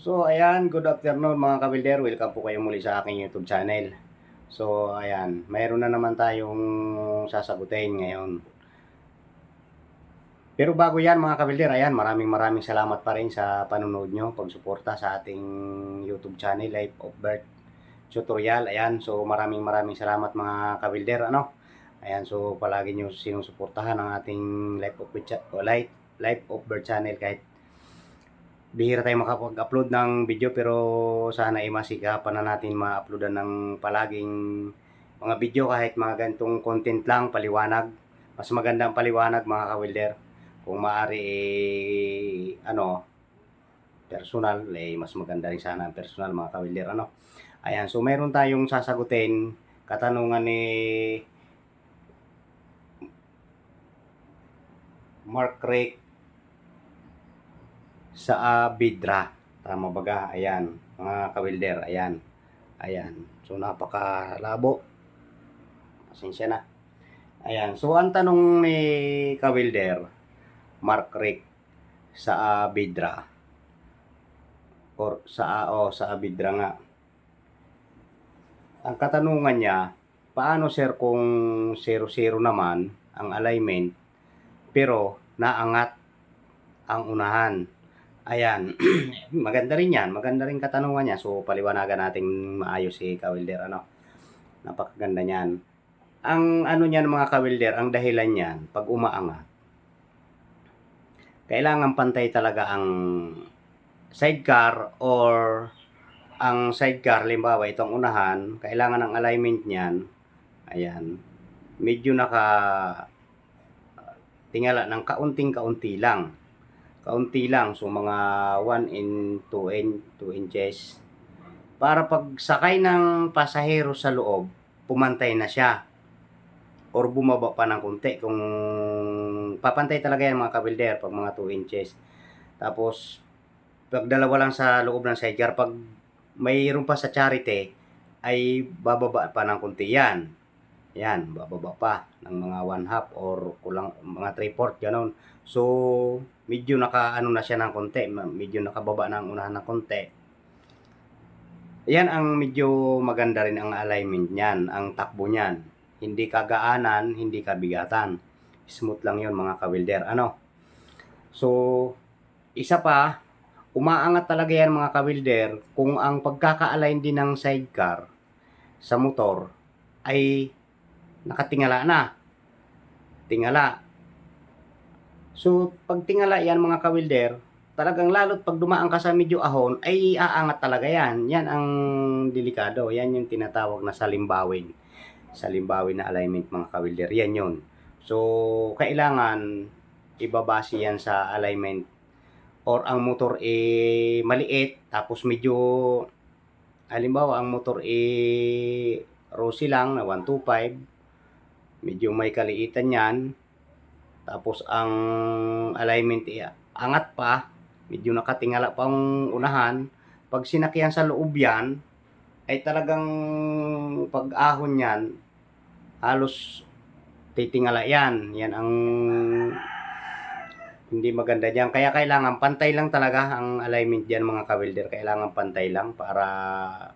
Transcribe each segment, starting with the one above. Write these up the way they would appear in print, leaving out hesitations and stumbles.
So ayan, good afternoon mga kabilder. Welcome po kayo muli sa aking YouTube channel. So ayan, mayroon na naman tayong sasagutin ngayon. Pero bago yan mga kabilder, ayan, maraming salamat pa rin sa panonood nyo, pagsuporta sa ating YouTube channel, Life of Birth Tutorial. Ayan, so maraming salamat mga kabilder. Ayan, so palagi nyo sinusuportahan ang ating Life of Birth channel kahit bihira tayo makapag-upload ng video, pero sana ay masikapan na natin ma-uploadan ng palaging mga video kahit mga ganitong content lang, paliwanag. Mas maganda ang paliwanag mga ka-welder. Kung maaari personal, mas maganda rin sana ang personal mga ka-welder. Ayan, so meron tayong sasagutin katanungan ni Mark Rick sa Bidra. Tama baga? Ayan, mga ka-welder, ayan. Ayan. So napakalabo. Pasensya na. Ayan. So ang tanong ni Kawilder, Mark Rick sa Bidra or sa Bidra nga. Ang katanungan niya, paano sir kung 0-0 naman ang alignment pero naangat ang unahan? Ayan. Maganda rin yan. Maganda rin katanungan niya. So paliwanagan natin maayos si Kawilder. Napakaganda niyan. Ang ano niyan mga ka-welder, ang dahilan niyan, pag umaangat, kailangan pantay talaga ang sidecar or ang sidecar, halimbawa itong unahan, kailangan ang alignment niyan, ayan, medyo tingala ng kaunti lang. Kaunti lang, so mga 2 inches. Para pag sakay ng pasahero sa loob, pumantay na siya. Or bumaba pa ng konti kung papantay talaga yan mga kabilder pag mga 2 inches. Tapos pag dalawa lang sa loob ng sidecar, pag mayroon pa sa charity ay bababa pa ng konti yan. Yan, bababa pa ng mga 1/2 or kulang mga 3/4 ganun. So medyo nakaano na siya ng konti, medyo nakababa na ang unahan ng konti. Yan ang medyo maganda rin ang alignment niyan, ang takbo niyan. Hindi kagaanan, hindi kabigatan. Smooth lang 'yon mga ka-welder. So, isa pa, umaangat talaga yan mga ka-welder kung ang pagkaka-align din ng sidecar sa motor ay nakatingala na. Tingala. So, pag tingala yan mga ka-welder, talagang lalo't pag dumaan ka sa medyo ahon, ay aangat talaga yan. Yan ang delikado. Yan yung tinatawag na salimbawin. Salimbawin na alignment mga ka-welder. Yan yun. So, kailangan ibabase yan sa alignment or ang motor maliit, tapos medyo, halimbawa, ang motor Rossi lang na 125, medyo may kaliitan yan. Tapos ang alignment angat pa, medyo nakatingala pa ang unahan. Pag sinakyan sa loob yan, ay talagang pag-ahon yan, halos titingala yan. Yan ang hindi maganda diyan. Kaya kailangan pantay lang talaga ang alignment diyan mga ka-welder. Kailangan pantay lang para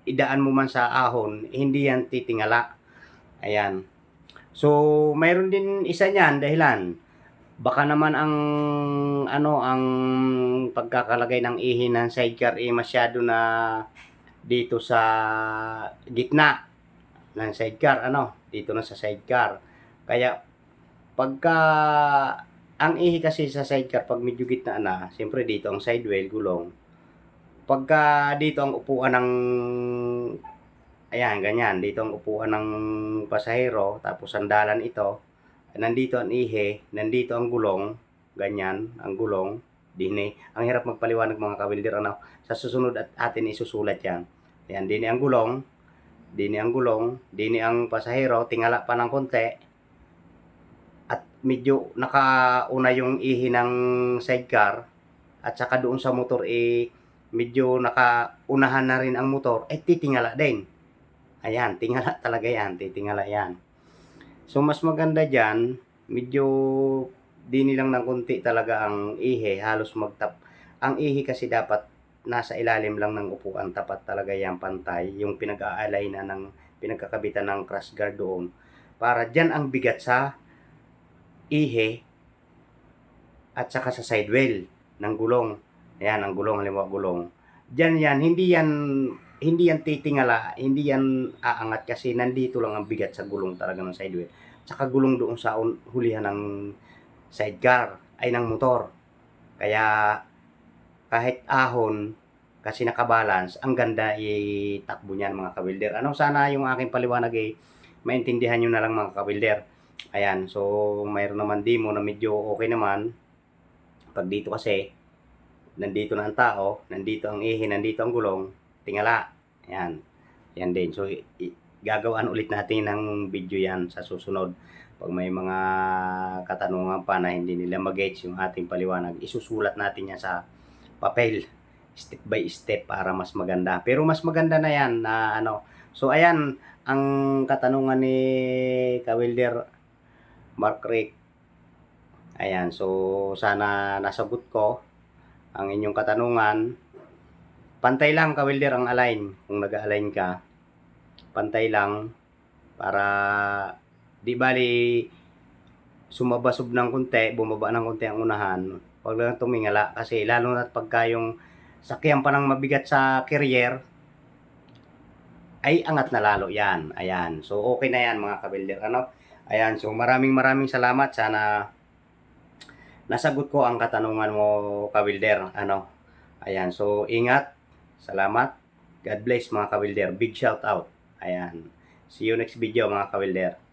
idaan mo man sa ahon, hindi yan titingala. Ayan. So, mayroon din isa niyan dahilan. Baka naman ang ang pagkakalagay ng ihi ng sidecar masyado na dito sa gitna ng sidecar, dito na sa sidecar. Kaya pagka ang ihi kasi sa sidecar pag medyo gitna na, siyempre dito ang sidewell, gulong. Pagka dito ang upuan ng ayan, ganyan, dito ang upuan ng pasahero, tapos sandalan ito, nandito ang ihi, nandito ang gulong, ganyan, ang gulong, dini. Ang hirap magpaliwanag mga ka-welder, sa susunod at atin isusulat yan. Ayan, dini ang gulong, dini ang pasahero, tingala pa ng konti, at medyo nakauna yung ihi ng sidecar, at saka doon sa motor medyo nakaunahan na rin ang motor, titingala din. Ayan, tingala talaga yan, titingala yan. So mas maganda dyan, medyo dini lang ng konti talaga ang ihi, halos magtap. Ang ihi kasi dapat nasa ilalim lang ng upuan, tapat talaga yan, pantay. Yung pinag-aalay na ng pinagkakabitan ng crash guard doon. Para dyan ang bigat sa ihe at saka sa sidewell ng gulong. Ayan, ang gulong, halimbawa gulong. Diyan yan, hindi yan titingala, hindi yan aangat kasi nandito lang ang bigat sa gulong talaga ng sidewell. Tsaka gulong doon sa hulihan ng sidecar, ay ng motor. Kaya kahit ahon, kasi nakabalance, ang ganda itakbo niyan mga kabilder. Ano, sana yung aking paliwanag ay maintindihan nyo na lang mga kabilder. Ayan, so mayroon naman demo na medyo okay naman. Pag dito kasi, nandito na ang tao, nandito ang ihe, nandito ang gulong, tingala. Ayan, yan din. So gagawin ulit natin ng video yan sa susunod. Pag may mga katanungan pa na hindi nila mag-gets yung ating paliwanag, isusulat natin yan sa papel, step by step, para mas maganda. Pero mas maganda na yan na ano. So ayan, ang katanungan ni Kawilder Mark Rick. Ayan, so sana nasagot ko ang inyong katanungan. Pantay lang Kawilder ang align. Kung nag-align ka, pantay lang para di bali sumabasob ng konti, bumaba ng konti ang unahan. Huwag lang tumingala kasi lalo na pagka yung sakyan pa ng mabigat sa carrier, ay angat na lalo yan. Ayan. So okay na yan mga kabilder. Ano? Ayan. So maraming salamat. Sana nasagot ko ang katanungan mo kabilder. Ano? Ayan. So ingat. Salamat. God bless mga kabilder. Big shout out. Ayan. See you next video mga kabilder.